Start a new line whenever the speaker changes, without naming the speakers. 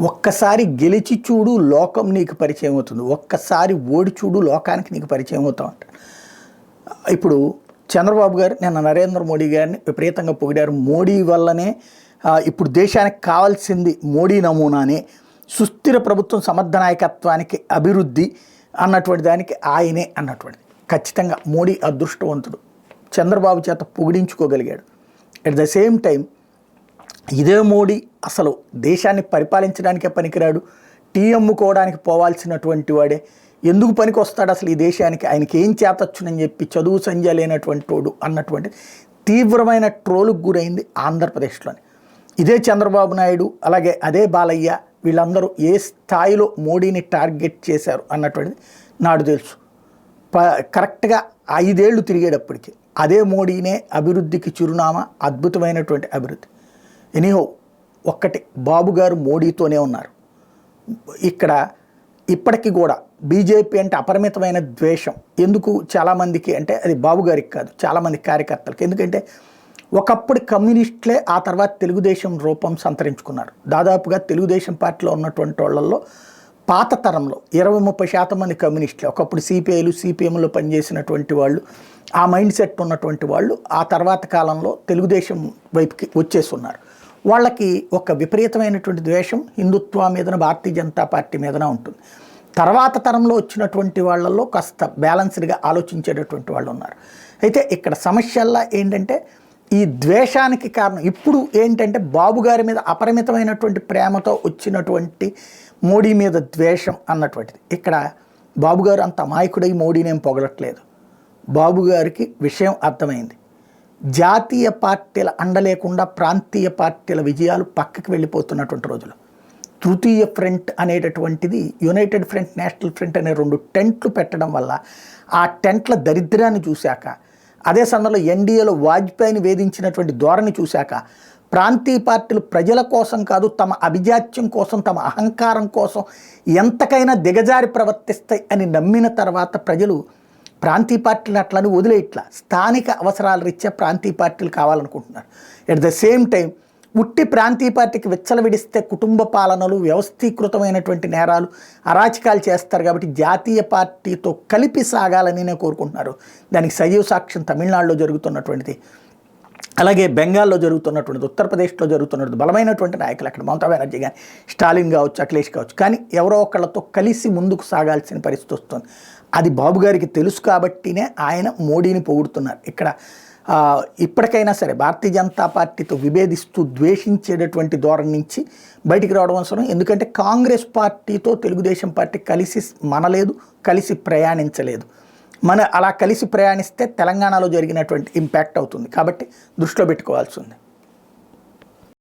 ఒక్కసారి గెలిచి చూడు లోకం నీకు పరిచయం అవుతుంది, ఒక్కసారి ఓడి చూడు లోకానికి నీకు పరిచయం అవుతావు అంట. ఇప్పుడు చంద్రబాబు గారు నిన్న నరేంద్ర మోడీ గారిని విపరీతంగా పొగిడారు. మోడీ వల్లనే ఇప్పుడు దేశానికి కావాల్సింది మోడీ నమూనానే, సుస్థిర ప్రభుత్వం, సమర్థ నాయకత్వానికి అభివృద్ధి అన్నటువంటి దానికి ఆయనే అన్నటువంటిది. ఖచ్చితంగా మోడీ అదృష్టవంతుడు, చంద్రబాబు చేత పొగిడించుకోగలిగాడు. అట్ ద సేమ్ టైం ఇదే మోడీ అసలు దేశాన్ని పరిపాలించడానికే పనికిరాడు, టీ అమ్ముకోవడానికి పోవాల్సినటువంటి వాడే, ఎందుకు పనికి వస్తాడు అసలు ఈ దేశానికి, ఆయనకి ఏం చేతొచ్చునని చెప్పి చదువు సంధ్య లేనటువంటి వాడు అన్నటువంటి తీవ్రమైన ట్రోలుకు గురైంది ఆంధ్రప్రదేశ్లోని. ఇదే చంద్రబాబు నాయుడు అలాగే అదే బాలయ్య వీళ్ళందరూ ఏ స్థాయిలో మోడీని టార్గెట్ చేశారు అన్నటువంటిది నాడు తెలుసు. కరెక్ట్గా 5 ఏళ్ళు తిరిగేటప్పటికి అదే మోడీనే అభివృద్ధికి చిరునామా, అద్భుతమైనటువంటి అభివృద్ధి. ఎనీహో ఒక్కటి, బాబు గారు మోడీతోనే ఉన్నారు. ఇక్కడ ఇప్పటికీ కూడా బీజేపీ అంటే అపరిమితమైన ద్వేషం. ఎందుకు చాలామందికి అంటే అది బాబు గారికి కాదు, చాలామంది కార్యకర్తలకు. ఎందుకంటే ఒకప్పుడు కమ్యూనిస్టులే ఆ తర్వాత తెలుగుదేశం రూపం సంతరించుకున్నారు. దాదాపుగా తెలుగుదేశం పార్టీలో ఉన్నటువంటి వాళ్ళల్లో పాత తరంలో 20-30% మంది కమ్యూనిస్టులే. ఒకప్పుడు సిపిఐలు సిపిఎంలో పనిచేసినటువంటి వాళ్ళు, ఆ మైండ్ సెట్ ఉన్నటువంటి వాళ్ళు ఆ తర్వాత కాలంలో తెలుగుదేశం వైపుకి వచ్చేస్తున్నారు. వాళ్ళకి ఒక విపరీతమైనటువంటి ద్వేషం హిందుత్వం మీదన, భారతీయ జనతా పార్టీ మీదన ఉంటుంది. తర్వాత తరంలో వచ్చినటువంటి వాళ్ళల్లో కాస్త బ్యాలెన్స్డ్గా ఆలోచించేటటువంటి వాళ్ళు ఉన్నారు. అయితే ఇక్కడ సమస్యల్లా ఏంటంటే ఈ ద్వేషానికి కారణం ఇప్పుడు ఏంటంటే బాబు గారి మీద అపరిమితమైనటువంటి ప్రేమతో వచ్చినటువంటి మోడీ మీద ద్వేషం అన్నటువంటిది. ఇక్కడ బాబు గారు అంత అమాయకుడై మోడీనేం పొగలట్లేదు. బాబు గారికి విషయం అర్థమైంది. జాతీయ పార్టీల అండ లేకుండా ప్రాంతీయ పార్టీల విజయాలు పక్కకి వెళ్ళిపోతున్నటువంటి రోజులు. తృతీయ ఫ్రంట్ అనేటటువంటిది యునైటెడ్ ఫ్రంట్, నేషనల్ ఫ్రంట్ అనే 2 టెంట్లు పెట్టడం వల్ల ఆ టెంట్ల దరిద్రాన్ని చూశాక, అదే సమయంలో ఎన్డీఏలో వాజ్పేయిని వేధించినటువంటి ధోరణి చూశాక, ప్రాంతీయ పార్టీలు ప్రజల కోసం కాదు తమ అభిజాత్యం కోసం, తమ అహంకారం కోసం ఎంతకైనా దిగజారి ప్రవర్తిస్తాయి అని నమ్మిన తర్వాత ప్రజలు ప్రాంతీయ పార్టీలు అట్లని వదిలేయట్లా, స్థానిక అవసరాల రీత్యా ప్రాంతీయ పార్టీలు కావాలనుకుంటున్నారు. ఎట్ ద సేమ్ టైం ఉట్టి ప్రాంతీయ పార్టీకి విచ్చలవిడిస్తే కుటుంబ పాలనలు, వ్యవస్థీకృతమైనటువంటి నేరాలు, అరాచకాలు చేస్తారు. కాబట్టి జాతీయ పార్టీతో కలిపి సాగాలని కోరుకుంటున్నారు. దానికి సజీవ సాక్ష్యం తమిళనాడులో జరుగుతున్నటువంటిది, అలాగే బెంగాల్లో జరుగుతున్నటువంటిది, ఉత్తరప్రదేశ్లో జరుగుతున్నటువంటి బలమైనటువంటి నాయకులు అక్కడ మమతా బెనర్జీ కానీ, స్టాలిన్ కావచ్చు, అఖిలేష్ కావచ్చు, కానీ ఎవరో ఒకళ్ళతో కలిసి ముందుకు సాగాల్సిన పరిస్థితి వస్తుంది. అది బాబు గారికి తెలుసు కాబట్టినే ఆయన మోడీని పొగుడుతున్నారు. ఇక్కడ ఇప్పటికైనా సరే భారతీయ జనతా పార్టీతో విభేదిస్తూ ద్వేషించేటటువంటి ధోరణి నుంచి బయటికి రావడం అవసరం. ఎందుకంటే కాంగ్రెస్ పార్టీతో తెలుగుదేశం పార్టీ కలిసి మనలేదు, కలిసి ప్రయాణించలేదు. అలా కలిసి ప్రయాణిస్తే తెలంగాణలో జరిగినటువంటి ఇంపాక్ట్ అవుతుంది. కాబట్టి దృష్టిలో పెట్టుకోవాల్సి ఉంది.